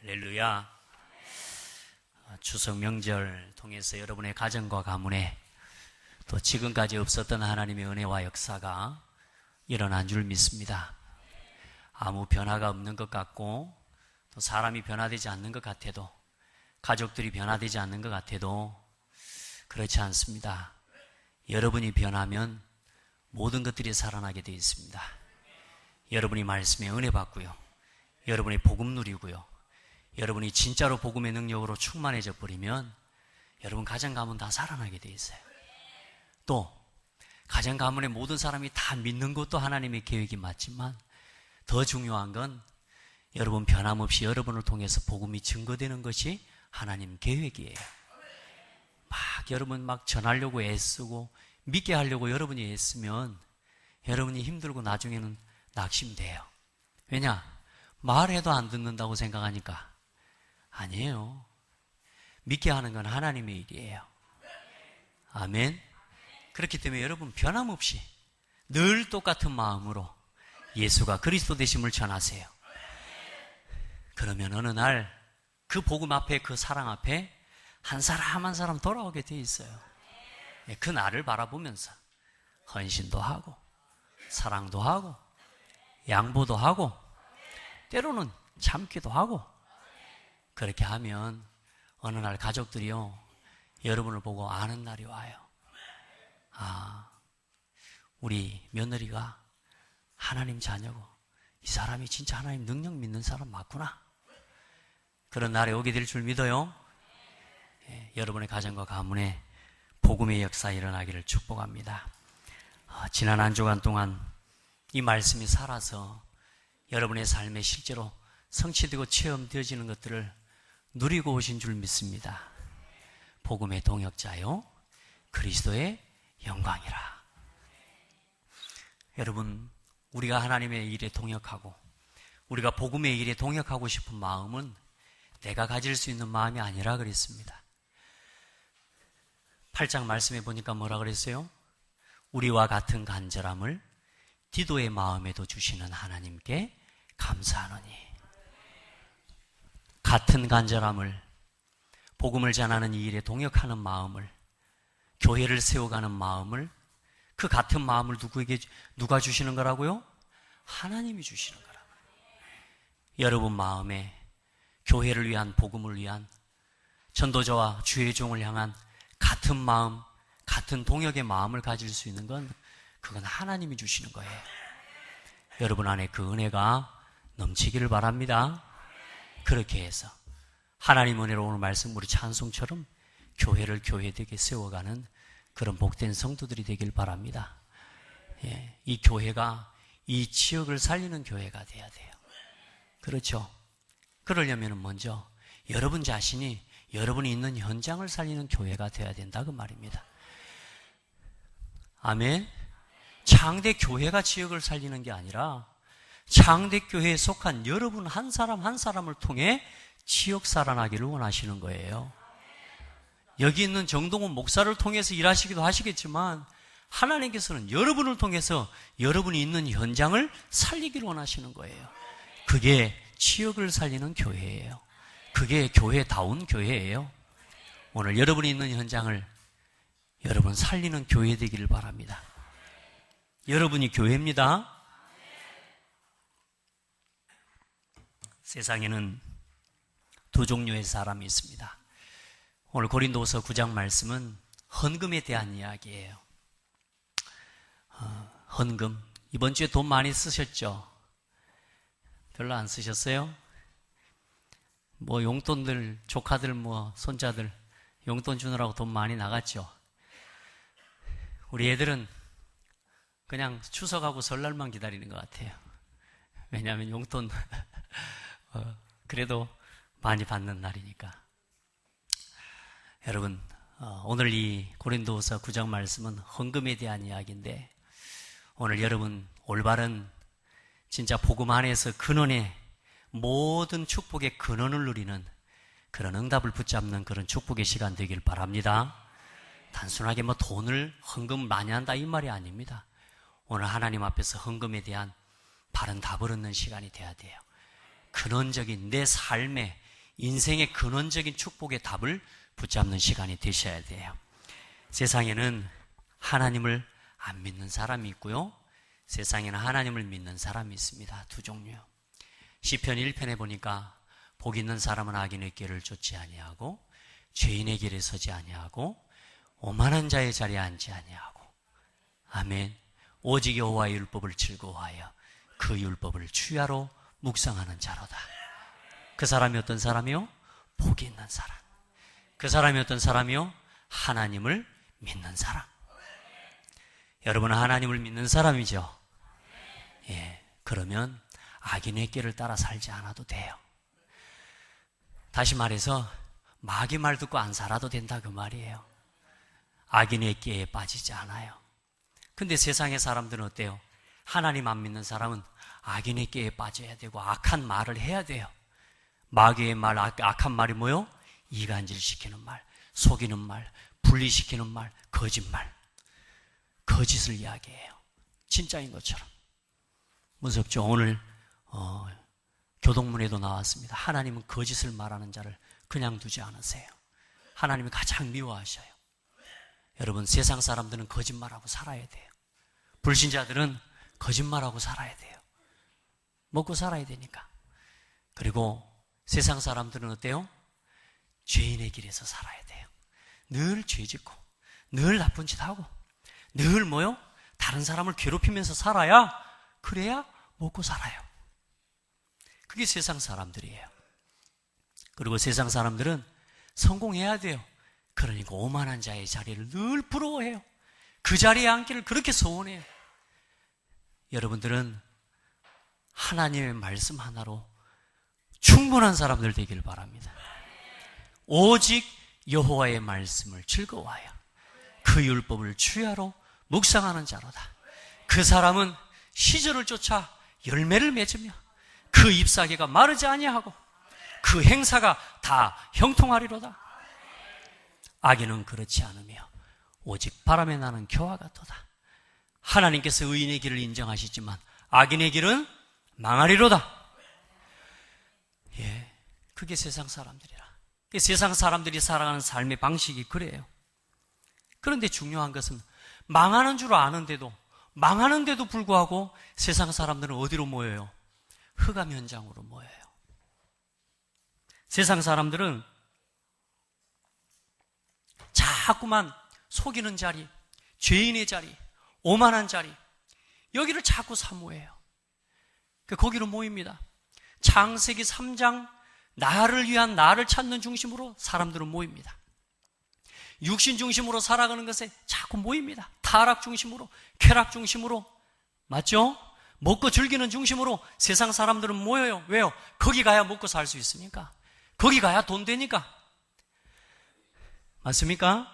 할렐루야. 추석 명절 통해서 여러분의 가정과 가문에 또 지금까지 없었던 하나님의 은혜와 역사가 일어난 줄 믿습니다. 아무 변화가 없는 것 같고 또 사람이 변화되지 않는 것 같아도 가족들이 변화되지 않는 것 같아도 그렇지 않습니다. 여러분이 변하면 모든 것들이 살아나게 되어 있습니다. 여러분이 말씀에 은혜 받고요. 여러분이 복음 누리고요. 여러분이 진짜로 복음의 능력으로 충만해져 버리면 여러분 가정 가문 다 살아나게 돼 있어요. 또 가정 가문의 모든 사람이 다 믿는 것도 하나님의 계획이 맞지만 더 중요한 건 여러분 변함없이 여러분을 통해서 복음이 증거되는 것이 하나님 계획이에요. 여러분 막 전하려고 애쓰고 믿게 하려고 여러분이 애쓰면 여러분이 힘들고 나중에는 낙심돼요. 왜냐? 말해도 안 듣는다고 생각하니까 아니에요. 믿게 하는 건 하나님의 일이에요. 아멘. 그렇기 때문에 여러분 변함없이 늘 똑같은 마음으로 예수가 그리스도 되심을 전하세요. 그러면 어느 날 그 복음 앞에, 그 사랑 앞에 한 사람 한 사람 돌아오게 돼 있어요. 그 날을 바라보면서 헌신도 하고 사랑도 하고 양보도 하고 때로는 참기도 하고 그렇게 하면 어느 날 가족들이요 여러분을 보고 아는 날이 와요. 아, 우리 며느리가 하나님 자녀고 이 사람이 진짜 하나님 능력 믿는 사람 맞구나. 그런 날이 오게 될 줄 믿어요. 여러분의 가정과 가문에 복음의 역사 일어나기를 축복합니다. 지난 한 주간 동안 이 말씀이 살아서 여러분의 삶에 실제로 성취되고 체험되어지는 것들을 누리고 오신 줄 믿습니다. 복음의 동역자요 그리스도의 영광이라. 여러분 우리가 하나님의 일에 동역하고 우리가 복음의 일에 동역하고 싶은 마음은 내가 가질 수 있는 마음이 아니라 그랬습니다. 8장 말씀해 보니까 뭐라 그랬어요? 우리와 같은 간절함을 디도의 마음에도 주시는 하나님께 감사하노니. 같은 간절함을, 복음을 전하는 이 일에 동역하는 마음을, 교회를 세워가는 마음을, 그 같은 마음을 누가 주시는 거라고요? 하나님이 주시는 거라고요. 여러분 마음에 교회를 위한, 복음을 위한, 전도자와 주의 종을 향한 같은 마음, 같은 동역의 마음을 가질 수 있는 건 그건 하나님이 주시는 거예요. 여러분 안에 그 은혜가 넘치기를 바랍니다. 그렇게 해서 하나님 은혜로 오늘 말씀 우리 찬송처럼 교회를 교회되게 세워가는 그런 복된 성도들이 되길 바랍니다. 이 교회가 이 지역을 살리는 교회가 돼야 돼요. 그렇죠? 그러려면 먼저 여러분 자신이 여러분이 있는 현장을 살리는 교회가 돼야 된다 그 말입니다. 아멘. 창대 교회가 지역을 살리는 게 아니라 창대 교회에 속한 여러분 한 사람 한 사람을 통해 지역 살아나기를 원하시는 거예요. 여기 있는 정동원 목사를 통해서 일하시기도 하시겠지만 하나님께서는 여러분을 통해서 여러분이 있는 현장을 살리기를 원하시는 거예요. 그게 지역을 살리는 교회예요. 그게 교회다운 교회예요. 오늘 여러분이 있는 현장을 여러분 살리는 교회 되기를 바랍니다. 여러분이 교회입니다. 세상에는 두 종류의 사람이 있습니다. 오늘 고린도후서 9장 말씀은 헌금에 대한 이야기예요. 헌금. 이번 주에 돈 많이 쓰셨죠? 별로 안 쓰셨어요? 용돈들, 조카들, 손자들 용돈 주느라고 돈 많이 나갔죠? 우리 애들은 그냥 추석하고 설날만 기다리는 것 같아요. 왜냐하면 용돈 그래도 많이 받는 날이니까. 여러분 오늘 이 고린도후서 9장 말씀은 헌금에 대한 이야기인데 오늘 여러분 올바른 진짜 복음 안에서 근원의 모든 축복의 근원을 누리는 그런 응답을 붙잡는 그런 축복의 시간 되길 바랍니다. 단순하게 돈을 헌금 많이 한다 이 말이 아닙니다. 오늘 하나님 앞에서 헌금에 대한 바른 답을 얻는 시간이 돼야 돼요. 근원적인 내 삶에 인생의 근원적인 축복의 답을 붙잡는 시간이 되셔야 돼요. 세상에는 하나님을 안 믿는 사람이 있고요. 세상에는 하나님을 믿는 사람이 있습니다. 두 종류요. 시편 1편에 보니까 복 있는 사람은 악인의 길을 쫓지 아니하고 죄인의 길에 서지 아니하고 오만한 자의 자리에 앉지 아니하고 아멘. 오직 여호와의 율법을 즐거워하여 그 율법을 주야로 묵상하는 자로다. 그 사람이 어떤 사람이요? 복이 있는 사람. 그 사람이 어떤 사람이요? 하나님을 믿는 사람. 여러분은 하나님을 믿는 사람이죠? 예, 그러면 악인의 길을 따라 살지 않아도 돼요. 다시 말해서 마귀 말 듣고 안 살아도 된다 그 말이에요. 악인의 끼에 빠지지 않아요. 근데 세상의 사람들은 어때요? 하나님 안 믿는 사람은 악인의 끼에 빠져야 되고 악한 말을 해야 돼요. 마귀의 말, 악한 말이 뭐요? 이간질시키는 말, 속이는 말, 분리시키는 말, 거짓말. 거짓을 이야기해요. 진짜인 것처럼. 무섭죠? 오늘 교동문에도 나왔습니다. 하나님은 거짓을 말하는 자를 그냥 두지 않으세요. 하나님이 가장 미워하셔요. 여러분, 세상 사람들은 거짓말하고 살아야 돼요. 불신자들은 거짓말하고 살아야 돼요. 먹고 살아야 되니까. 그리고 세상 사람들은 어때요? 죄인의 길에서 살아야 돼요. 늘 죄짓고 늘 나쁜 짓 하고 늘 뭐요? 다른 사람을 괴롭히면서 살아야, 그래야 먹고 살아요. 그게 세상 사람들이에요. 그리고 세상 사람들은 성공해야 돼요. 그러니까 오만한 자의 자리를 늘 부러워해요. 그 자리에 앉기를 그렇게 소원해요. 여러분들은 하나님의 말씀 하나로 충분한 사람들 되길 바랍니다. 오직 여호와의 말씀을 즐거워하여 그 율법을 주야로 묵상하는 자로다. 그 사람은 시절을 쫓아 열매를 맺으며 그 잎사귀가 마르지 아니하고 그 행사가 다 형통하리로다. 악인은 그렇지 않으며 오직 바람에 나는 겨와 같도다. 하나님께서 의인의 길을 인정하시지만 악인의 길은 망하리로다. 예, 그게 세상 사람들이라. 세상 사람들이 살아가는 삶의 방식이 그래요. 그런데 중요한 것은 망하는 줄 아는데도, 망하는데도 불구하고 세상 사람들은 어디로 모여요? 흑암 현장으로 모여요. 세상 사람들은 자꾸만 속이는 자리, 죄인의 자리, 오만한 자리, 여기를 자꾸 사모해요. 거기로 모입니다. 창세기 3장, 나를 위한 나를 찾는 중심으로 사람들은 모입니다. 육신 중심으로 살아가는 것에 자꾸 모입니다. 타락 중심으로, 쾌락 중심으로, 맞죠? 먹고 즐기는 중심으로 세상 사람들은 모여요. 왜요? 거기 가야 먹고 살 수 있으니까. 거기 가야 돈 되니까. 맞습니까?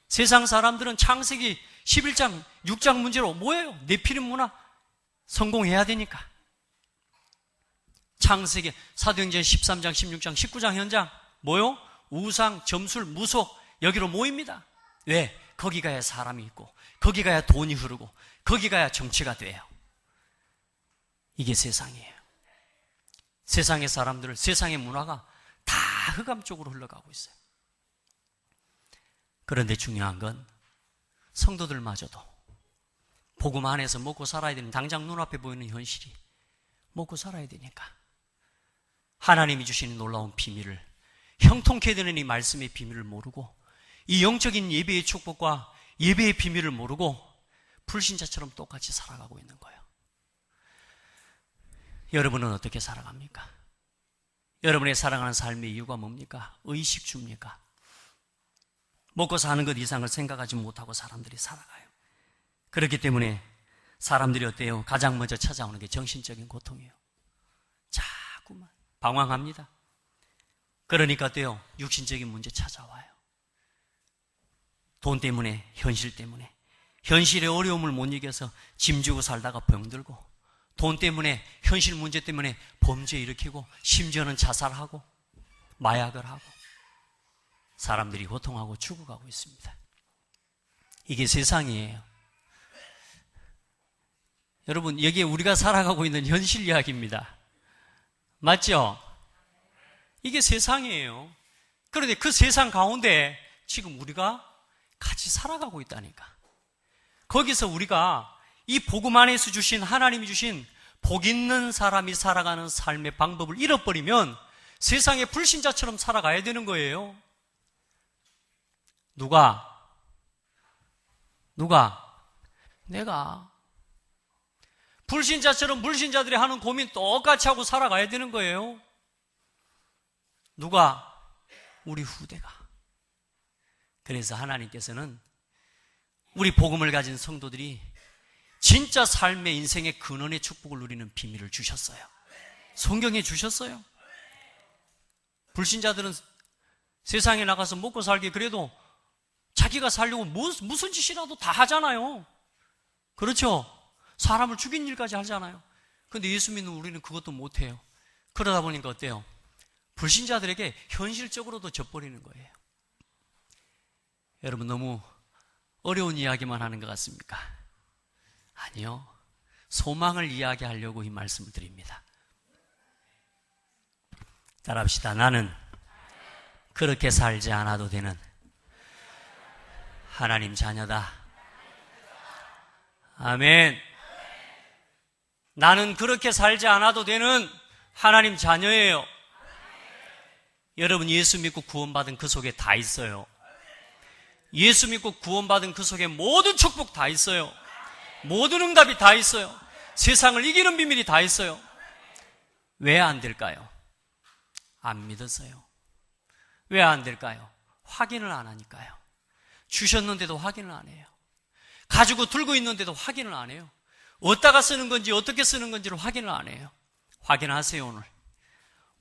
세상 사람들은 창세기 11장, 6장 문제로 모여요. 네피림 문화 성공해야 되니까. 창세기, 사도행전 13장, 16장, 19장 현장 뭐요? 우상, 점술, 무속 여기로 모입니다. 왜? 거기 가야 사람이 있고 거기 가야 돈이 흐르고 거기 가야 정치가 돼요. 이게 세상이에요. 세상의 사람들, 세상의 문화가 다 흑암 쪽으로 흘러가고 있어요. 그런데 중요한 건 성도들마저도 복음 안에서 먹고 살아야 되는, 당장 눈앞에 보이는 현실이 먹고 살아야 되니까 하나님이 주시는 놀라운 비밀을, 형통케 되는 이 말씀의 비밀을 모르고 이 영적인 예배의 축복과 예배의 비밀을 모르고 불신자처럼 똑같이 살아가고 있는 거예요. 여러분은 어떻게 살아갑니까? 여러분의 살아가는 삶의 이유가 뭡니까? 의식주입니까? 먹고 사는 것 이상을 생각하지 못하고 사람들이 살아가요. 그렇기 때문에 사람들이 어때요? 가장 먼저 찾아오는 게 정신적인 고통이에요. 자꾸만 방황합니다. 그러니까 어때요? 육신적인 문제 찾아와요. 돈 때문에, 현실 때문에, 현실의 어려움을 못 이겨서 짐지고 살다가 병들고, 돈 때문에, 현실 문제 때문에 범죄 일으키고, 심지어는 자살하고 마약을 하고 사람들이 고통하고 죽어가고 있습니다. 이게 세상이에요. 여러분, 여기에 우리가 살아가고 있는 현실 이야기입니다. 맞죠? 이게 세상이에요. 그런데 그 세상 가운데 지금 우리가 같이 살아가고 있다니까. 거기서 우리가 이 복음 안에서 주신, 하나님이 주신 복 있는 사람이 살아가는 삶의 방법을 잃어버리면 세상의 불신자처럼 살아가야 되는 거예요. 누가? 내가. 불신자처럼 불신자들이 하는 고민 똑같이 하고 살아가야 되는 거예요. 누가? 우리 후대가. 그래서 하나님께서는 우리 복음을 가진 성도들이 진짜 삶의 인생의 근원의 축복을 누리는 비밀을 주셨어요. 성경에 주셨어요. 불신자들은 세상에 나가서 먹고 살기 그래도 자기가 살려고 무슨 짓이라도 다 하잖아요. 그렇죠? 사람을 죽인 일까지 하잖아요. 그런데 예수 믿는 우리는 그것도 못해요. 그러다 보니까 어때요? 불신자들에게 현실적으로도 져버리는 거예요. 여러분, 너무 어려운 이야기만 하는 것 같습니까? 아니요. 소망을 이야기하려고 이 말씀을 드립니다. 따라합시다. 나는 그렇게 살지 않아도 되는 하나님 자녀다. 아멘. 나는 그렇게 살지 않아도 되는 하나님 자녀예요. 여러분, 예수 믿고 구원받은 그 속에 다 있어요. 예수 믿고 구원받은 그 속에 모든 축복 다 있어요. 모든 응답이 다 있어요. 세상을 이기는 비밀이 다 있어요. 왜 안 될까요? 안 믿어서요. 왜 안 될까요? 확인을 안 하니까요. 주셨는데도 확인을 안 해요. 가지고 들고 있는데도 확인을 안 해요. 어디다가 쓰는 건지 어떻게 쓰는 건지를 확인을 안 해요. 확인하세요, 오늘.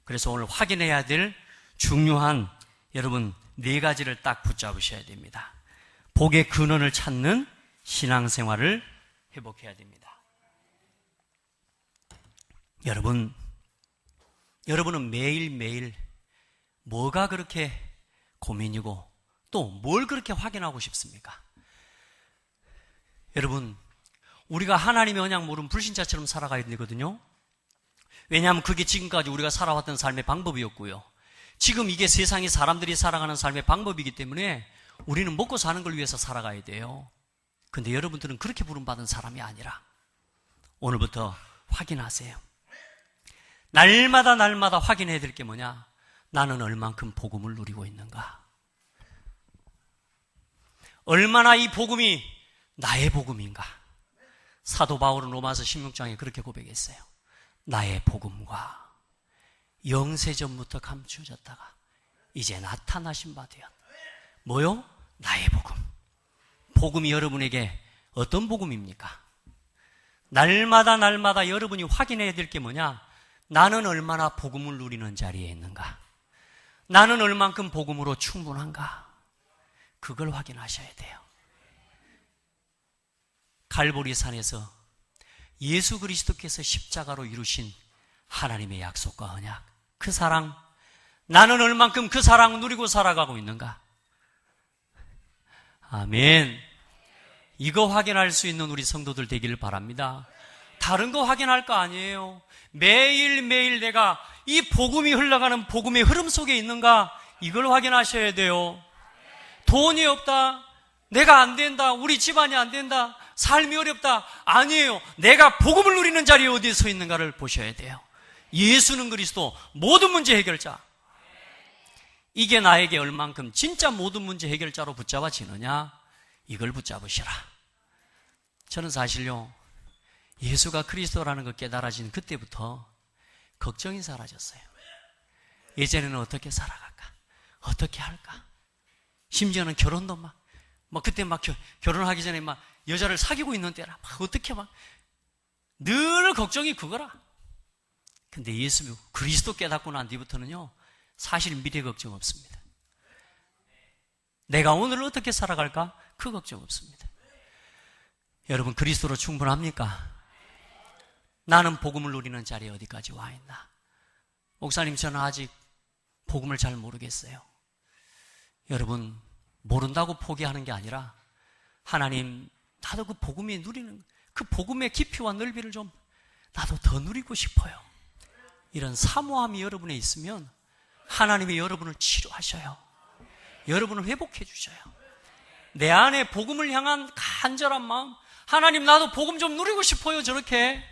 그래서 오늘 확인해야 될 중요한 여러분 4가지를 딱 붙잡으셔야 됩니다. 복의 근원을 찾는 신앙생활을 회복해야 됩니다. 여러분은 매일매일 뭐가 그렇게 고민이고 또 뭘 그렇게 확인하고 싶습니까? 여러분, 우리가 하나님의 언약 모르는 불신자처럼 살아가야 되거든요. 왜냐하면 그게 지금까지 우리가 살아왔던 삶의 방법이었고요. 지금 이게 세상이 사람들이 살아가는 삶의 방법이기 때문에 우리는 먹고 사는 걸 위해서 살아가야 돼요. 근데 여러분들은 그렇게 부름받은 사람이 아니라 오늘부터 확인하세요. 날마다 확인해야 될 게 뭐냐? 나는 얼만큼 복음을 누리고 있는가? 얼마나 이 복음이 나의 복음인가? 사도 바울은 로마서 16장에 그렇게 고백했어요. 나의 복음과 영세전부터 감추어졌다가 이제 나타나신 바 되었다. 뭐요? 나의 복음. 복음이 여러분에게 어떤 복음입니까? 날마다 여러분이 확인해야 될 게 뭐냐? 나는 얼마나 복음을 누리는 자리에 있는가? 나는 얼만큼 복음으로 충분한가? 그걸 확인하셔야 돼요. 갈보리 산에서 예수 그리스도께서 십자가로 이루신 하나님의 약속과 언약, 그 사랑, 나는 얼만큼 그 사랑 누리고 살아가고 있는가? 아멘. 이거 확인할 수 있는 우리 성도들 되기를 바랍니다. 다른 거 확인할 거 아니에요. 매일매일 내가 이 복음이 흘러가는 복음의 흐름 속에 있는가? 이걸 확인하셔야 돼요. 돈이 없다, 내가 안 된다, 우리 집안이 안 된다, 삶이 어렵다. 아니에요. 내가 복음을 누리는 자리에 어디에 서 있는가를 보셔야 돼요. 예수는 그리스도 모든 문제 해결자. 이게 나에게 얼만큼 진짜 모든 문제 해결자로 붙잡아지느냐? 이걸 붙잡으시라. 저는 사실요, 예수가 그리스도라는 걸 깨달아진 그때부터 걱정이 사라졌어요. 예전에는 어떻게 살아갈까? 어떻게 할까? 심지어는 결혼도 그때 결혼하기 전에 여자를 사귀고 있는 때라 어떻게 늘 걱정이 그거라. 근데 예수 그리스도 깨닫고 난 뒤부터는요, 사실 미래 걱정 없습니다. 내가 오늘 어떻게 살아갈까? 그 걱정 없습니다. 여러분, 그리스도로 충분합니까? 나는 복음을 누리는 자리에 어디까지 와 있나? 목사님, 저는 아직 복음을 잘 모르겠어요. 여러분, 모른다고 포기하는 게 아니라 하나님, 나도 그 복음이 누리는 그 복음의 깊이와 넓이를 좀 나도 더 누리고 싶어요. 이런 사모함이 여러분에 있으면 하나님이 여러분을 치료하셔요. 여러분을 회복해 주셔요. 내 안에 복음을 향한 간절한 마음, 하나님 나도 복음 좀 누리고 싶어요. 저렇게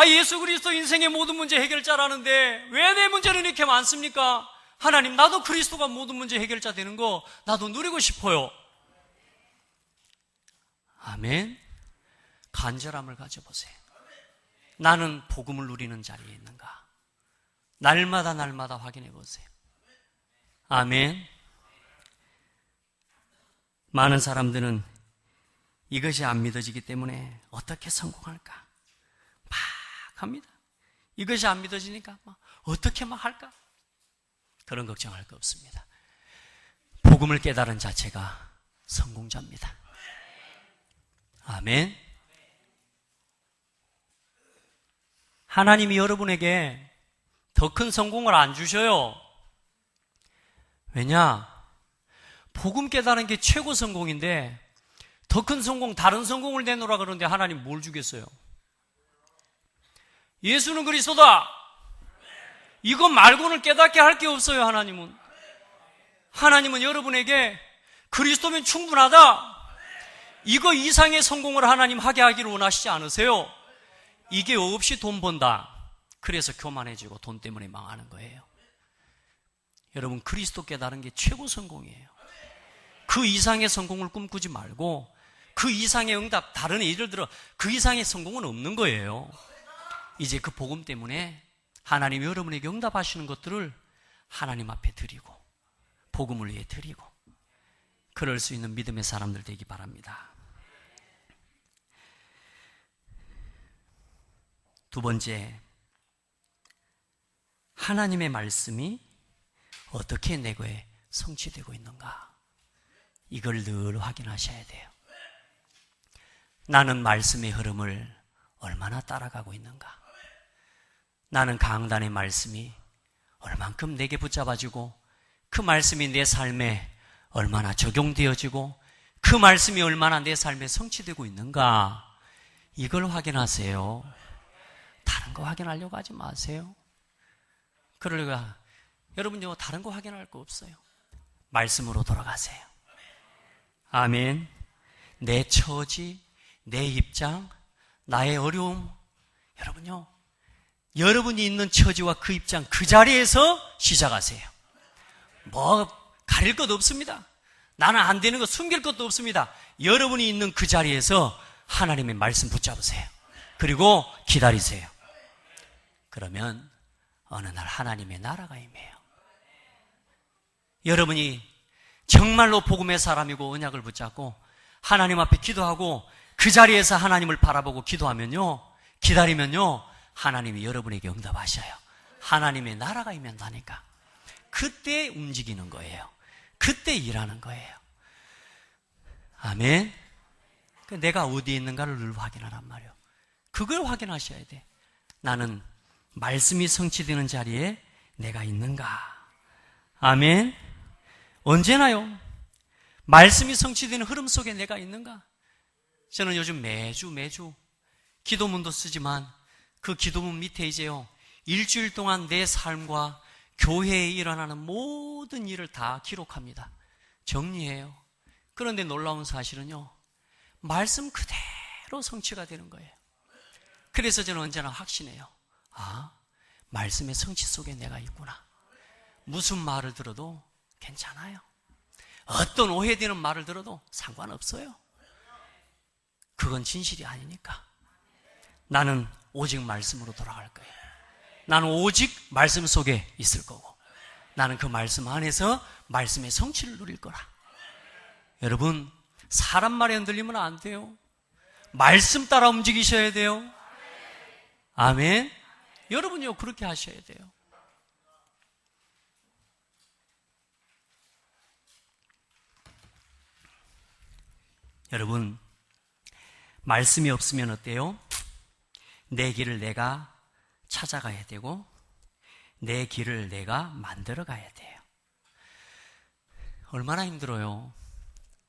예수 그리스도 인생의 모든 문제 해결자라는데 왜 내 문제는 이렇게 많습니까? 하나님 나도 그리스도가 모든 문제 해결자 되는 거 나도 누리고 싶어요. 아멘. 간절함을 가져보세요. 나는 복음을 누리는 자리에 있는가? 날마다 확인해 보세요. 아멘. 많은 사람들은 이것이 안 믿어지기 때문에 어떻게 성공할까? 막 합니다. 이것이 안 믿어지니까 어떻게 막 할까? 그런 걱정할 거 없습니다. 복음을 깨달은 자체가 성공자입니다. 아멘. 하나님이 여러분에게 더 큰 성공을 안 주셔요. 왜냐? 복음 깨달은 게 최고 성공인데 더 큰 성공, 다른 성공을 내놓으라 그러는데 하나님 뭘 주겠어요? 예수는 그리스도다. 이것 말고는 깨닫게 할 게 없어요. 하나님은 여러분에게 그리스도면 충분하다. 이거 이상의 성공을 하나님 하게 하기를 원하시지 않으세요? 이게 없이 돈 번다. 그래서 교만해지고 돈 때문에 망하는 거예요. 여러분, 그리스도 깨달은 게 최고 성공이에요. 그 이상의 성공을 꿈꾸지 말고 그 이상의 응답, 다른 예를 들어 그 이상의 성공은 없는 거예요. 이제 그 복음 때문에 하나님이 여러분에게 응답하시는 것들을 하나님 앞에 드리고 복음을 위해 드리고 그럴 수 있는 믿음의 사람들 되기 바랍니다. 두 번째, 하나님의 말씀이 어떻게 내게 성취되고 있는가? 이걸 늘 확인하셔야 돼요. 나는 말씀의 흐름을 얼마나 따라가고 있는가? 나는 강단의 말씀이 얼만큼 내게 붙잡아지고 그 말씀이 내 삶에 얼마나 적용되어지고 그 말씀이 얼마나 내 삶에 성취되고 있는가? 이걸 확인하세요. 다른 거 확인하려고 하지 마세요. 그러니까 여러분요, 다른 거 확인할 거 없어요. 말씀으로 돌아가세요. 아멘. 내 처지, 내 입장, 나의 어려움, 여러분요, 여러분이 있는 처지와 그 입장, 그 자리에서 시작하세요. 가릴 것도 없습니다. 나는 안 되는 거 숨길 것도 없습니다. 여러분이 있는 그 자리에서 하나님의 말씀 붙잡으세요. 그리고 기다리세요. 그러면 어느 날 하나님의 나라가 임해요. 여러분이 정말로 복음의 사람이고 언약을 붙잡고 하나님 앞에 기도하고 그 자리에서 하나님을 바라보고 기도하면요, 기다리면요, 하나님이 여러분에게 응답하셔요. 하나님의 나라가 임한다니까. 그때 움직이는 거예요. 그때 일하는 거예요. 아멘. 내가 어디에 있는가를 늘 확인하란 말이에요. 그걸 확인하셔야 돼. 나는 말씀이 성취되는 자리에 내가 있는가? 아멘. 언제나요? 말씀이 성취되는 흐름 속에 내가 있는가? 저는 요즘 매주 기도문도 쓰지만 그 기도문 밑에 이제요, 일주일 동안 내 삶과 교회에 일어나는 모든 일을 다 기록합니다. 정리해요. 그런데 놀라운 사실은요, 말씀 그대로 성취가 되는 거예요. 그래서 저는 언제나 확신해요. 말씀의 성취 속에 내가 있구나. 무슨 말을 들어도 괜찮아요. 어떤 오해되는 말을 들어도 상관없어요. 그건 진실이 아니니까. 나는 오직 말씀으로 돌아갈 거예요. 나는 오직 말씀 속에 있을 거고 나는 그 말씀 안에서 말씀의 성취를 누릴 거라. 여러분, 사람 말에 흔들리면 안 돼요. 말씀 따라 움직이셔야 돼요. 아멘. 여러분요, 그렇게 하셔야 돼요. 여러분, 말씀이 없으면 어때요? 내 길을 내가 찾아가야 되고 내 길을 내가 만들어 가야 돼요. 얼마나 힘들어요.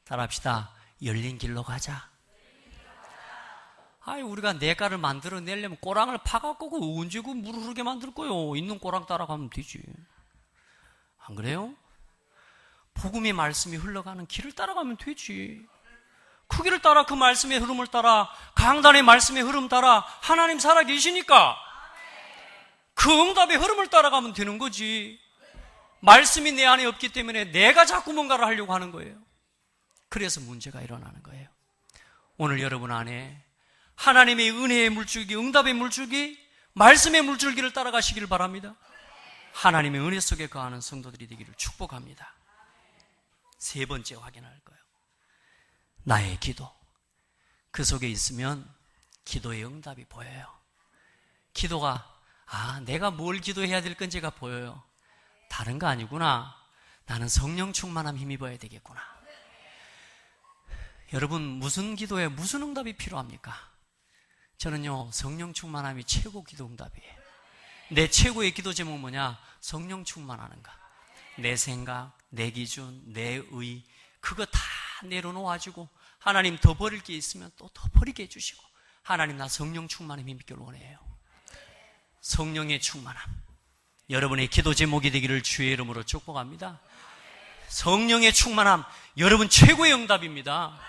따라합시다. 열린 길로 가자. 우리가 내 가를 만들어내려면 꼬랑을 파갖고 언제 그 물을 흐르게 만들 거요. 있는 꼬랑 따라가면 되지. 안 그래요? 복음의 말씀이 흘러가는 길을 따라가면 되지. 그 길을 따라, 그 말씀의 흐름을 따라, 강단의 말씀의 흐름 따라 하나님 살아계시니까 그 응답의 흐름을 따라가면 되는 거지. 말씀이 내 안에 없기 때문에 내가 자꾸 뭔가를 하려고 하는 거예요. 그래서 문제가 일어나는 거예요. 오늘 여러분 안에 하나님의 은혜의 물줄기, 응답의 물줄기, 말씀의 물줄기를 따라가시길 바랍니다. 하나님의 은혜 속에 거하는 성도들이 되기를 축복합니다. 세 번째 확인할 거예요. 나의 기도. 그 속에 있으면 기도의 응답이 보여요. 기도가 내가 뭘 기도해야 될 건지가 보여요. 다른 거 아니구나. 나는 성령 충만함 힘입어야 되겠구나. 여러분, 무슨 기도에 무슨 응답이 필요합니까? 저는요, 성령 충만함이 최고 기도 응답이에요. 내 최고의 기도 제목은 뭐냐? 성령 충만하는가. 내 생각, 내 기준, 내 의, 그거 다 내려놓아주고 하나님 더 버릴 게 있으면 또 더 버리게 해주시고, 하나님 나 성령 충만함 힘있길 원해요. 성령의 충만함, 여러분의 기도 제목이 되기를 주의 이름으로 축복합니다. 성령의 충만함, 여러분 최고의 응답입니다.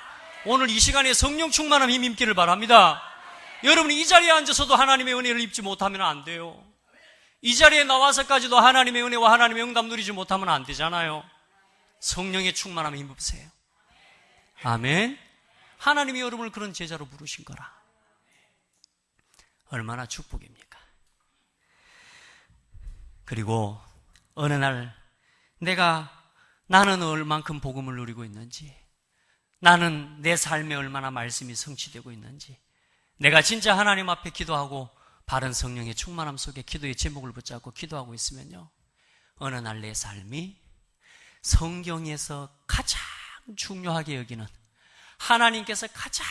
오늘 이 시간에 성령 충만함 힘 입기를 바랍니다. 여러분이 이 자리에 앉아서도 하나님의 은혜를 입지 못하면 안 돼요. 이 자리에 나와서까지도 하나님의 은혜와 하나님의 응답 누리지 못하면 안 되잖아요. 성령의 충만함 힘 입으세요. 아멘. 하나님이 여러분을 그런 제자로 부르신 거라. 얼마나 축복입니까? 그리고 어느 날 나는 얼만큼 복음을 누리고 있는지, 나는 내 삶에 얼마나 말씀이 성취되고 있는지, 내가 진짜 하나님 앞에 기도하고 바른 성령의 충만함 속에 기도의 제목을 붙잡고 기도하고 있으면요, 어느 날 내 삶이 성경에서 가장 중요하게 여기는, 하나님께서 가장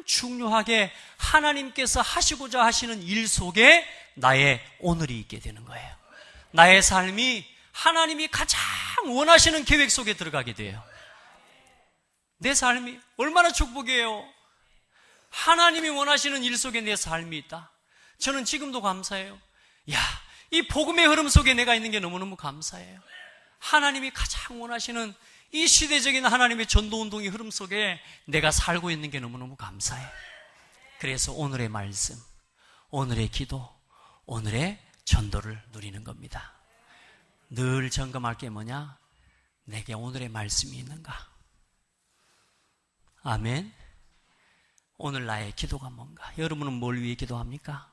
중요하게 하나님께서 하시고자 하시는 일 속에 나의 오늘이 있게 되는 거예요. 나의 삶이 하나님이 가장 원하시는 계획 속에 들어가게 돼요. 내 삶이 얼마나 축복이에요. 하나님이 원하시는 일 속에 내 삶이 있다. 저는 지금도 감사해요. 이 복음의 흐름 속에 내가 있는 게 너무너무 감사해요. 하나님이 가장 원하시는 이 시대적인 하나님의 전도운동의 흐름 속에 내가 살고 있는 게 너무너무 감사해요. 그래서 오늘의 말씀, 오늘의 기도, 오늘의 전도를 누리는 겁니다. 늘 점검할 게 뭐냐? 내게 오늘의 말씀이 있는가? 아멘. 오늘 나의 기도가 뭔가? 여러분은 뭘 위해 기도합니까?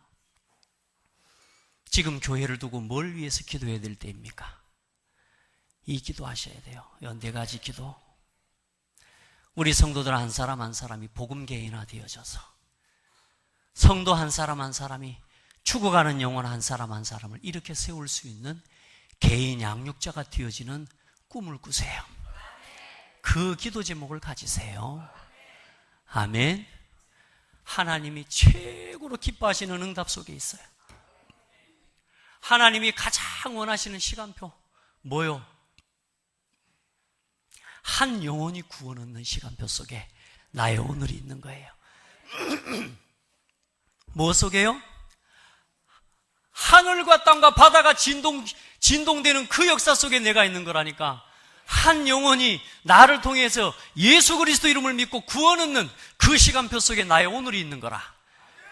지금 교회를 두고 뭘 위해서 기도해야 될 때입니까? 이 기도하셔야 돼요. 이 네 가지 기도. 우리 성도들 한 사람 한 사람이 복음 개인화 되어져서 성도 한 사람 한 사람이 죽어가는 영혼 한 사람 한 사람을 이렇게 세울 수 있는 개인 양육자가 되어지는 꿈을 꾸세요. 그 기도 제목을 가지세요. 아멘. 하나님이 최고로 기뻐하시는 응답 속에 있어요. 하나님이 가장 원하시는 시간표 뭐요? 한 영혼이 구원 얻는 시간표 속에 나의 오늘이 있는 거예요. 뭐 속에요? 하늘과 땅과 바다가 진동되는 그 역사 속에 내가 있는 거라니까. 한 영혼이 나를 통해서 예수 그리스도 이름을 믿고 구원 얻는 그 시간표 속에 나의 오늘이 있는 거라.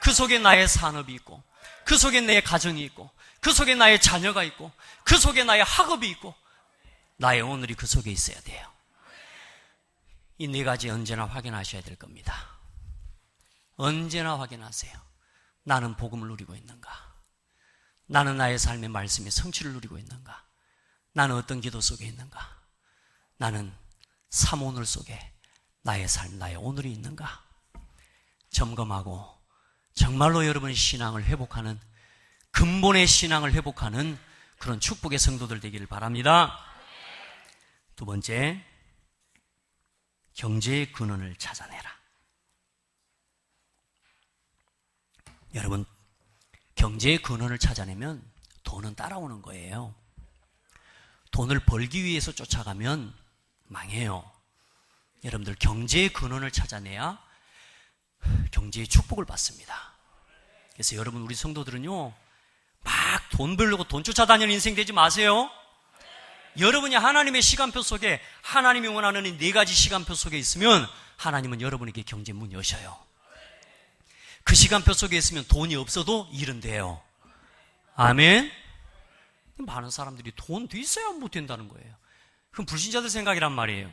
그 속에 나의 산업이 있고, 그 속에 내 가정이 있고, 그 속에 나의 자녀가 있고, 그 속에 나의 학업이 있고, 나의 오늘이 그 속에 있어야 돼요. 이 네 가지 언제나 확인하셔야 될 겁니다. 언제나 확인하세요. 나는 복음을 누리고 있는가? 나는 나의 삶의 말씀의 성취를 누리고 있는가? 나는 어떤 기도 속에 있는가? 나는 삶 오늘 속에 나의 삶, 나의 오늘이 있는가? 점검하고 정말로 여러분의 신앙을 회복하는, 근본의 신앙을 회복하는 그런 축복의 성도들 되기를 바랍니다. 두 번째, 경제의 근원을 찾아내라. 여러분, 경제의 근원을 찾아내면 돈은 따라오는 거예요. 돈을 벌기 위해서 쫓아가면 망해요. 여러분들 경제의 근원을 찾아내야 경제의 축복을 받습니다. 그래서 여러분, 우리 성도들은요, 막 돈 벌려고 돈 쫓아다니는 인생 되지 마세요. 여러분이 하나님의 시간표 속에 하나님이 원하는 이 네 가지 시간표 속에 있으면 하나님은 여러분에게 경제 문 여셔요. 그 시간표 속에 있으면 돈이 없어도 일은 돼요. 아멘. 많은 사람들이 돈도 있어야 못 된다는 거예요. 그건 불신자들 생각이란 말이에요.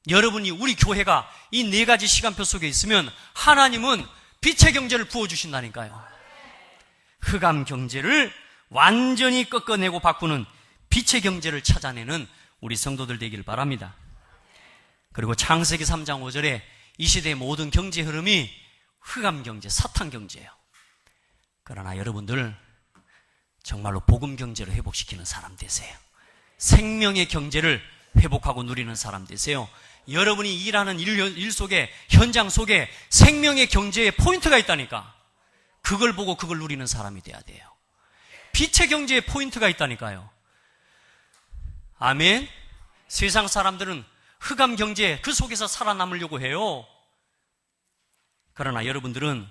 여러분이 우리 교회가 이 네 가지 시간표 속에 있으면 하나님은 빛의 경제를 부어주신다니까요. 흑암 경제를 완전히 꺾어내고 바꾸는 빛의 경제를 찾아내는 우리 성도들 되기를 바랍니다. 그리고 창세기 3장 5절에 이 시대의 모든 경제 흐름이 흑암 경제, 사탄 경제예요. 그러나 여러분들 정말로 복음 경제를 회복시키는 사람 되세요. 생명의 경제를 회복하고 누리는 사람 되세요. 여러분이 일하는 일 속에, 현장 속에 생명의 경제의 포인트가 있다니까. 그걸 보고 그걸 누리는 사람이 돼야 돼요. 빛의 경제에 포인트가 있다니까요. 아멘. 세상 사람들은 흑암 경제 그 속에서 살아남으려고 해요. 그러나 여러분들은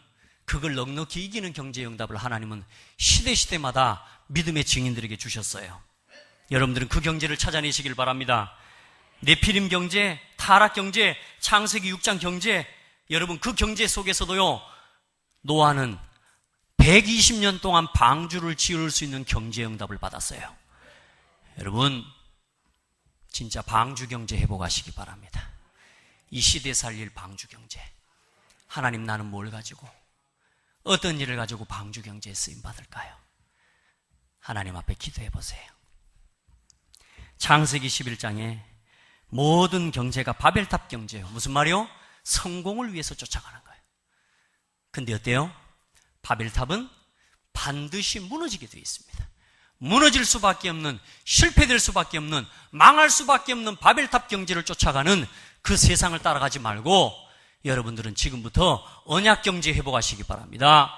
그걸 넉넉히 이기는 경제의 응답을 하나님은 시대마다 믿음의 증인들에게 주셨어요. 여러분들은 그 경제를 찾아내시길 바랍니다. 네피림 경제, 타락 경제, 창세기 6장 경제, 여러분 그 경제 속에서도요, 노아는 120년 동안 방주를 지을 수 있는 경제 응답을 받았어요. 여러분 진짜 방주 경제 회복하시기 바랍니다. 이 시대 살릴 방주 경제. 하나님, 나는 뭘 가지고, 어떤 일을 가지고 방주 경제에 쓰임 받을까요? 하나님 앞에 기도해 보세요. 창세기 11장에 모든 경제가 바벨탑 경제예요. 무슨 말이요? 성공을 위해서 쫓아가는 거예요. 근데 어때요? 바벨탑은 반드시 무너지게 되어 있습니다. 무너질 수밖에 없는, 실패될 수밖에 없는, 망할 수밖에 없는 바벨탑 경제를 쫓아가는 그 세상을 따라가지 말고 여러분들은 지금부터 언약 경제 회복하시기 바랍니다.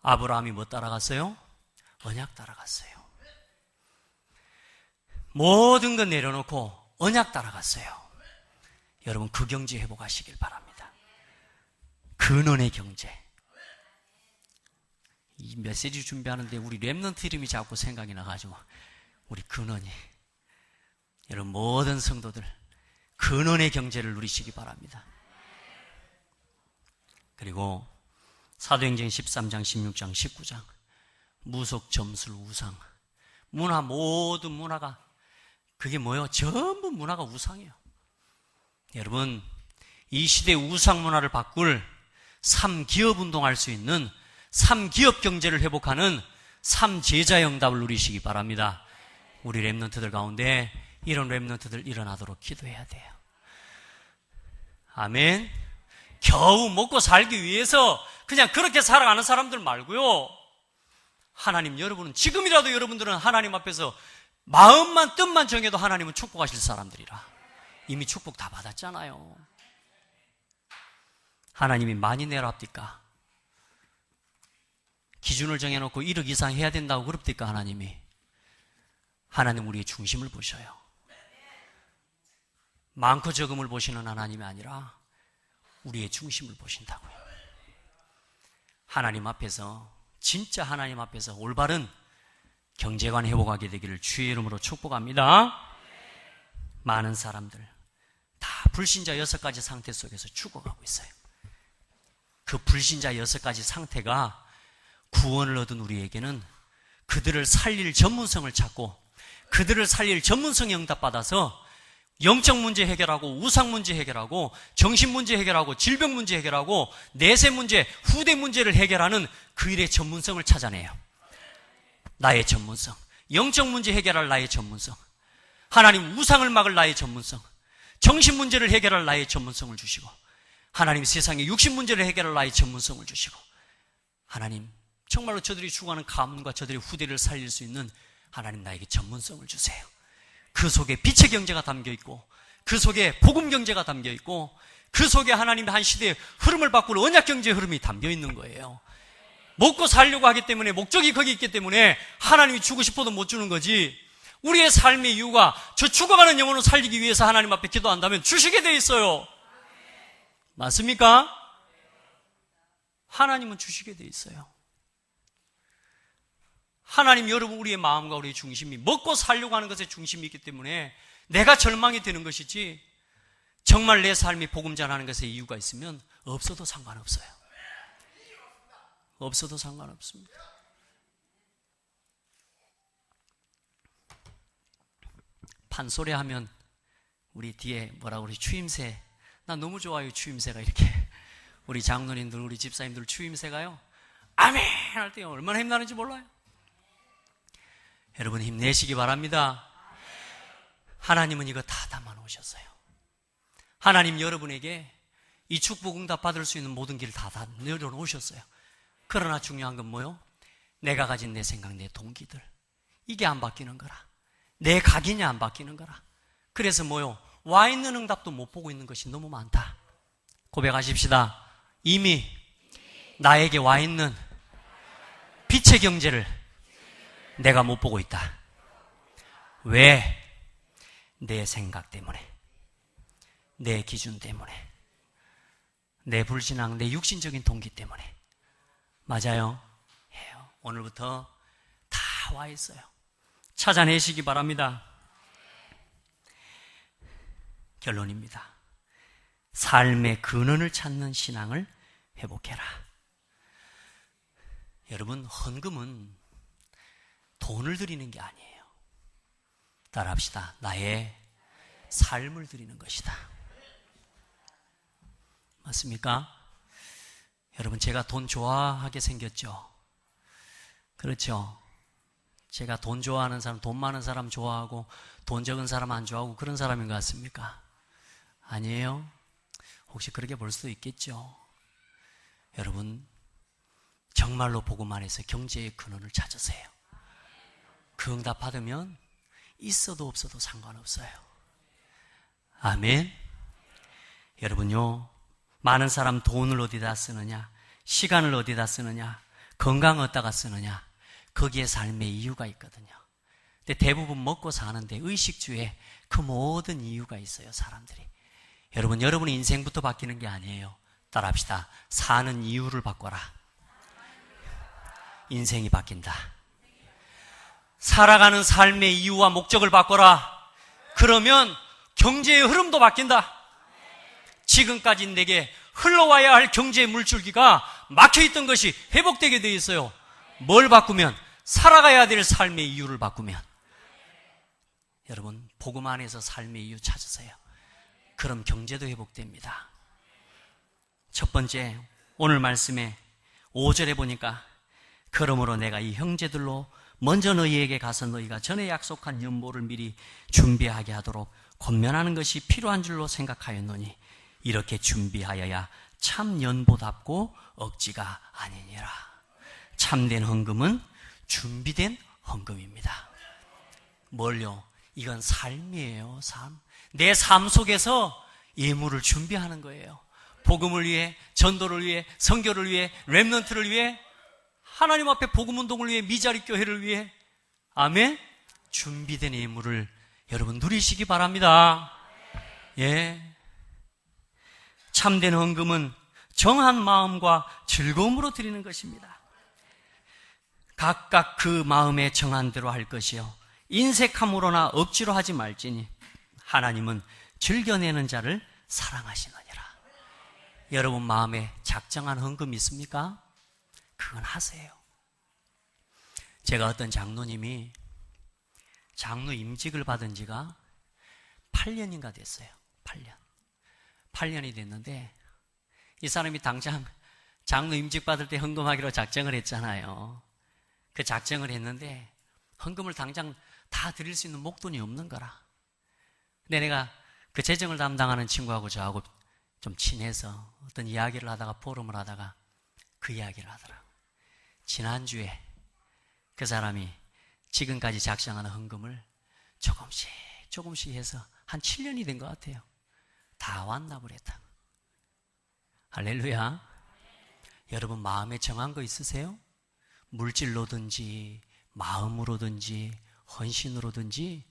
아브라함이 뭐 따라갔어요? 언약 따라갔어요. 모든 것 내려놓고 언약 따라갔어요. 여러분 그 경제 회복하시길 바랍니다. 근원의 경제. 이 메시지 준비하는데 우리 렘넌트 이름이 자꾸 생각이 나가지고 우리 근원이, 여러분 모든 성도들 근원의 경제를 누리시기 바랍니다. 그리고 사도행전 13장, 16장, 19장 무속, 점술, 우상, 문화, 모든 문화가 그게 뭐예요? 전부 문화가 우상이에요. 여러분 이 시대 우상 문화를 바꿀 3기업 운동할 수 있는 3기업 경제를 회복하는 3제자의 응답을 누리시기 바랍니다. 우리 렘넌트들 가운데 이런 렘넌트들 일어나도록 기도해야 돼요. 아멘. 겨우 먹고 살기 위해서 그냥 그렇게 살아가는 사람들 말고요, 하나님, 여러분은 지금이라도 여러분들은 하나님 앞에서 마음만 뜻만 정해도 하나님은 축복하실 사람들이라. 이미 축복 다 받았잖아요. 하나님이 많이 내라 합니까? 기준을 정해놓고 1억 이상 해야 된다고 그럽니까? 하나님이. 하나님 우리의 중심을 보셔요. 많고 적음을 보시는 하나님이 아니라 우리의 중심을 보신다고요. 하나님 앞에서, 진짜 하나님 앞에서 올바른 경제관 회복하게 되기를 주의 이름으로 축복합니다. 많은 사람들 다 불신자 6가지 상태 속에서 죽어가고 있어요. 그 불신자 6가지 상태가 구원을 얻은 우리에게는 그들을 살릴 전문성을 찾고 그들을 살릴 전문성에 응답받아서 영적 문제 해결하고, 우상 문제 해결하고, 정신 문제 해결하고, 질병 문제 해결하고, 내세 문제, 후대 문제를 해결하는 그 일의 전문성을 찾아내요. 나의 전문성, 영적 문제 해결할 나의 전문성, 하나님 우상을 막을 나의 전문성, 정신 문제를 해결할 나의 전문성을 주시고, 하나님 세상의 육신 문제를 해결할 나의 전문성을 주시고, 하나님 정말로 저들이 죽어가는 가문과 저들의 후대를 살릴 수 있는 하나님 나에게 전문성을 주세요. 그 속에 빛의 경제가 담겨있고, 그 속에 복음 경제가 담겨있고, 그 속에 하나님의 한 시대의 흐름을 바꾸는 언약 경제의 흐름이 담겨있는 거예요. 먹고 살려고 하기 때문에, 목적이 거기 있기 때문에 하나님이 주고 싶어도 못 주는 거지, 우리의 삶의 이유가 저 죽어가는 영혼을 살리기 위해서 하나님 앞에 기도한다면 주시게 돼 있어요. 맞습니까? 하나님은 주시게 돼 있어요. 하나님 여러분 우리의 마음과 우리의 중심이 먹고 살려고 하는 것에 중심이 있기 때문에 내가 절망이 되는 것이지 정말 내 삶이 복음 전하는 것에 이유가 있으면 없어도 상관없어요. 없어도 상관없습니다. 판소리 하면 우리 뒤에 뭐라고 그러지? 추임새. 나 너무 좋아요. 추임새가 이렇게. 우리 장로님들, 우리 집사님들 추임새가요. 아멘! 할 때 얼마나 힘나는지 몰라요. 여러분 힘내시기 바랍니다. 하나님은 이거 다 담아 놓으셨어요. 하나님 여러분에게 이 축복 응답 받을 수 있는 모든 길을 다 내려놓으셨어요. 그러나 중요한 건 뭐요? 내가 가진 내 생각, 내 동기들. 이게 안 바뀌는 거라. 내 각이냐 안 바뀌는 거라. 그래서 뭐요? 와 있는 응답도 못 보고 있는 것이 너무 많다. 고백하십시다. 이미 나에게 와 있는 빛의 경제를 내가 못 보고 있다. 왜? 내 생각 때문에, 내 기준 때문에, 내 불신앙, 내 육신적인 동기 때문에. 맞아요. 해요. 오늘부터 다 와 있어요. 찾아내시기 바랍니다. 결론입니다. 삶의 근원을 찾는 신앙을 회복해라. 여러분, 헌금은 돈을 드리는 게 아니에요. 따라합시다. 나의 삶을 드리는 것이다. 맞습니까? 여러분, 제가 돈 좋아하게 생겼죠? 그렇죠? 제가 돈 좋아하는 사람, 돈 많은 사람 좋아하고 돈 적은 사람 안 좋아하고 그런 사람인 것 같습니까? 아니에요? 혹시 그렇게 볼 수도 있겠죠? 여러분, 정말로 복음 안에서 경제의 근원을 찾으세요. 그 응답 받으면 있어도 없어도 상관없어요. 아멘. 여러분요, 많은 사람 돈을 어디다 쓰느냐, 시간을 어디다 쓰느냐, 건강 어디다가 쓰느냐, 거기에 삶의 이유가 있거든요. 근데 대부분 먹고 사는데 의식주에 그 모든 이유가 있어요, 사람들이. 여러분, 여러분의 인생부터 바뀌는 게 아니에요. 따라합시다. 사는 이유를 바꿔라. 인생이 바뀐다. 살아가는 삶의 이유와 목적을 바꿔라. 그러면 경제의 흐름도 바뀐다. 지금까지 내게 흘러와야 할 경제의 물줄기가 막혀있던 것이 회복되게 되어 있어요. 뭘 바꾸면? 살아가야 될 삶의 이유를 바꾸면. 여러분, 복음 안에서 삶의 이유 찾으세요. 그럼 경제도 회복됩니다. 첫 번째, 오늘 말씀에 5절에 보니까 그러므로 내가 이 형제들로 먼저 너희에게 가서 너희가 전에 약속한 연보를 미리 준비하게 하도록 권면하는 것이 필요한 줄로 생각하였노니 이렇게 준비하여야 참 연보답고 억지가 아니니라. 참된 헌금은 준비된 헌금입니다. 뭘요? 이건 삶이에요. 삶. 내 삶 속에서 예물을 준비하는 거예요. 복음을 위해, 전도를 위해, 선교를 위해, 렘넌트를 위해, 하나님 앞에 복음 운동을 위해, 미자리 교회를 위해. 아멘. 준비된 예물을 여러분 누리시기 바랍니다. 예. 참된 헌금은 정한 마음과 즐거움으로 드리는 것입니다. 각각 그 마음에 정한 대로 할 것이요 인색함으로나 억지로 하지 말지니 하나님은 즐겨내는 자를 사랑하시느니라. 여러분 마음에 작정한 헌금 있습니까? 그건 하세요. 제가 어떤 장로님이 장로 임직을 받은 지가 8년인가 됐어요. 8년이 됐는데 이 사람이 당장 장로 임직 받을 때 헌금하기로 작정을 했잖아요. 그 작정을 했는데 헌금을 당장 다 드릴 수 있는 목돈이 없는 거라. 근데 내가 그 재정을 담당하는 친구하고 저하고 좀 친해서 어떤 이야기를 하다가 포럼을 하다가 그 이야기를 하더라고요. 지난주에 그 사람이 지금까지 작정하는 헌금을 조금씩 해서 한 7년이 된 것 같아요. 다 완납을 했다고. 할렐루야. 여러분 마음에 정한 거 있으세요? 물질로든지 마음으로든지 헌신으로든지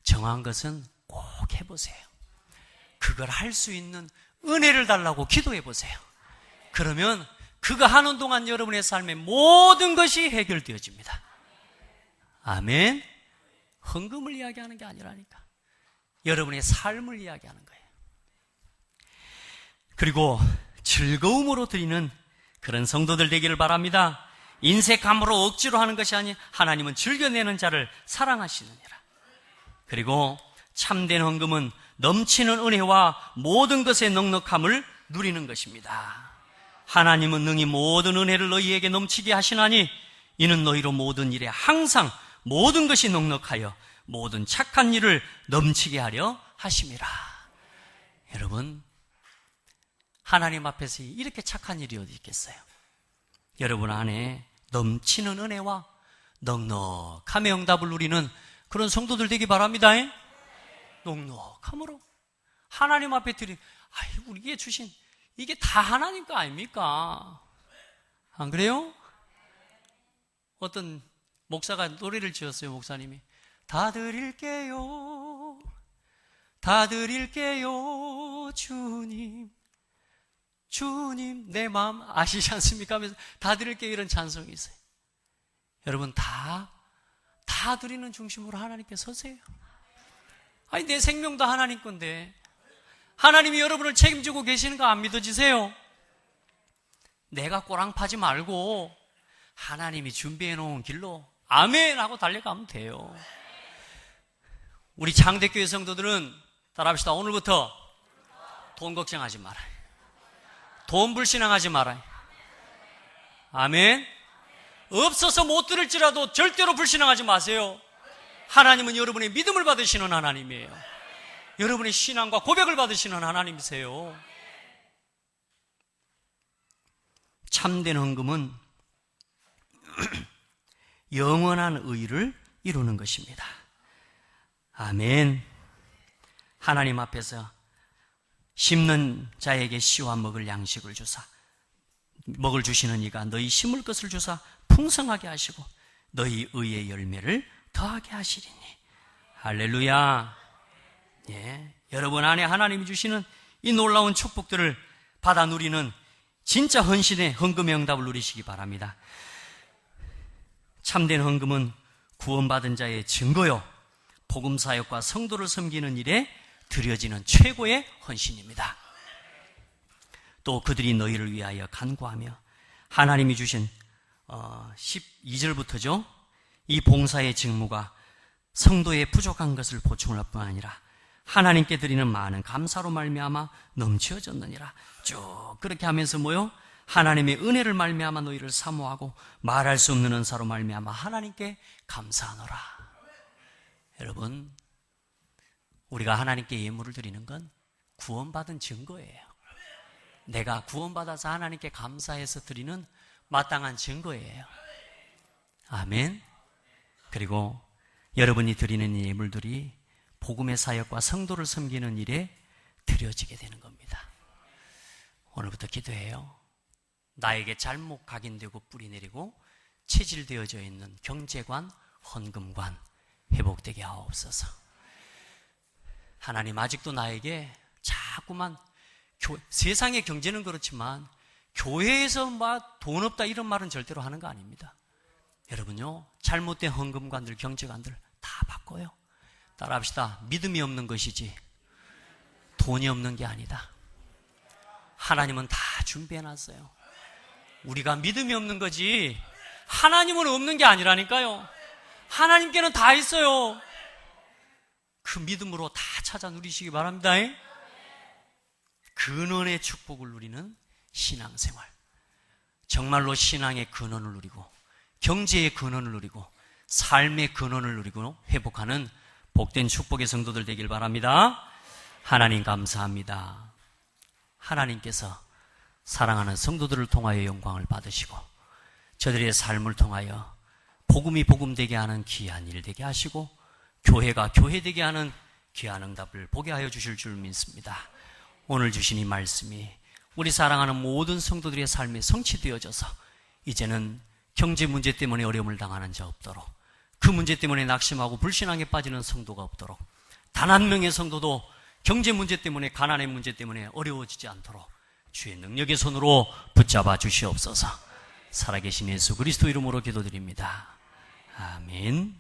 정한 것은 꼭 해보세요. 그걸 할 수 있는 은혜를 달라고 기도해보세요. 그러면 그거 하는 동안 여러분의 삶의 모든 것이 해결되어집니다. 아멘. 헌금을 이야기하는 게 아니라니까. 여러분의 삶을 이야기하는 거예요. 그리고 즐거움으로 드리는 그런 성도들 되기를 바랍니다. 인색함으로 억지로 하는 것이 아니 하나님은 즐겨내는 자를 사랑하시느니라. 그리고 참된 헌금은 넘치는 은혜와 모든 것의 넉넉함을 누리는 것입니다. 하나님은 능히 모든 은혜를 너희에게 넘치게 하시나니 이는 너희로 모든 일에 항상 모든 것이 넉넉하여 모든 착한 일을 넘치게 하려 하심이라. 여러분, 하나님 앞에서 이렇게 착한 일이 어디 있겠어요? 여러분 안에 넘치는 은혜와 넉넉함의 응답을 누리는 그런 성도들 되기 바랍니다. 넉넉함으로 하나님 앞에 우리에게 주신 이게 다 하나님 거 아닙니까? 안 그래요? 어떤 목사가 노래를 지었어요. 목사님이 다 드릴게요, 다 드릴게요, 주님, 주님 내 마음 아시지 않습니까? 하면서 다 드릴게요 이런 찬송이 있어요. 여러분 다 드리는 중심으로 하나님께 서세요. 아니 내 생명도 하나님 건데 하나님이 여러분을 책임지고 계시는 거 안 믿어지세요? 내가 꼬랑 파지 말고 하나님이 준비해 놓은 길로 아멘 하고 달려가면 돼요. 우리 장대교회 성도들은 따라합시다. 오늘부터 돈 걱정하지 말아요. 돈 불신앙하지 말아요. 아멘. 없어서 못 들을지라도 절대로 불신앙하지 마세요. 하나님은 여러분의 믿음을 받으시는 하나님이에요. 여러분의 신앙과 고백을 받으시는 하나님이세요. 참된 헌금은 영원한 의를 이루는 것입니다. 아멘. 하나님 앞에서 심는 자에게 씨와 먹을 양식을 주사 먹을 주시는 이가 너희 심을 것을 주사 풍성하게 하시고 너희 의의 열매를 더하게 하시리니. 할렐루야. 예, 여러분 안에 하나님이 주시는 이 놀라운 축복들을 받아 누리는 진짜 헌신의 헌금의 응답을 누리시기 바랍니다. 참된 헌금은 구원받은 자의 증거요, 복음사역과 성도를 섬기는 일에 드려지는 최고의 헌신입니다. 또 그들이 너희를 위하여 간구하며 하나님이 주신 12절부터죠. 이 봉사의 직무가 성도의 부족한 것을 보충할 뿐 아니라 하나님께 드리는 많은 감사로 말미암아 넘치어졌느니라. 쭉 그렇게 하면서 뭐요? 하나님의 은혜를 말미암아 너희를 사모하고 말할 수 없는 은사로 말미암아 하나님께 감사하노라. 여러분, 우리가 하나님께 예물을 드리는 건 구원받은 증거예요. 내가 구원받아서 하나님께 감사해서 드리는 마땅한 증거예요. 아멘. 그리고 여러분이 드리는 예물들이 복음의 사역과 성도를 섬기는 일에 드려지게 되는 겁니다. 오늘부터 기도해요. 나에게 잘못 각인되고 뿌리내리고 체질되어져 있는 경제관, 헌금관 회복되게 하옵소서. 하나님, 아직도 나에게 자꾸만 세상의 경제는 그렇지만 교회에서 막 돈 없다 이런 말은 절대로 하는 거 아닙니다. 여러분요, 잘못된 헌금관들, 경제관들 다 바꿔요. 따라합시다. 믿음이 없는 것이지 돈이 없는 게 아니다. 하나님은 다 준비해놨어요. 우리가 믿음이 없는 거지 하나님은 없는 게 아니라니까요. 하나님께는 다 있어요. 그 믿음으로 다 찾아 누리시기 바랍니다. 근원의 축복을 누리는 신앙생활, 정말로 신앙의 근원을 누리고 경제의 근원을 누리고 삶의 근원을 누리고 회복하는 복된 축복의 성도들 되길 바랍니다. 하나님 감사합니다. 하나님께서 사랑하는 성도들을 통하여 영광을 받으시고 저들의 삶을 통하여 복음이 복음되게 하는 귀한 일 되게 하시고 교회가 교회되게 하는 귀한 응답을 보게 하여 주실 줄 믿습니다. 오늘 주신 이 말씀이 우리 사랑하는 모든 성도들의 삶에 성취되어져서 이제는 경제 문제 때문에 어려움을 당하는 자 없도록, 그 문제 때문에 낙심하고 불신앙에 빠지는 성도가 없도록, 단 한 명의 성도도 경제 문제 때문에, 가난의 문제 때문에 어려워지지 않도록 주의 능력의 손으로 붙잡아 주시옵소서. 살아계신 예수 그리스도 이름으로 기도드립니다. 아멘.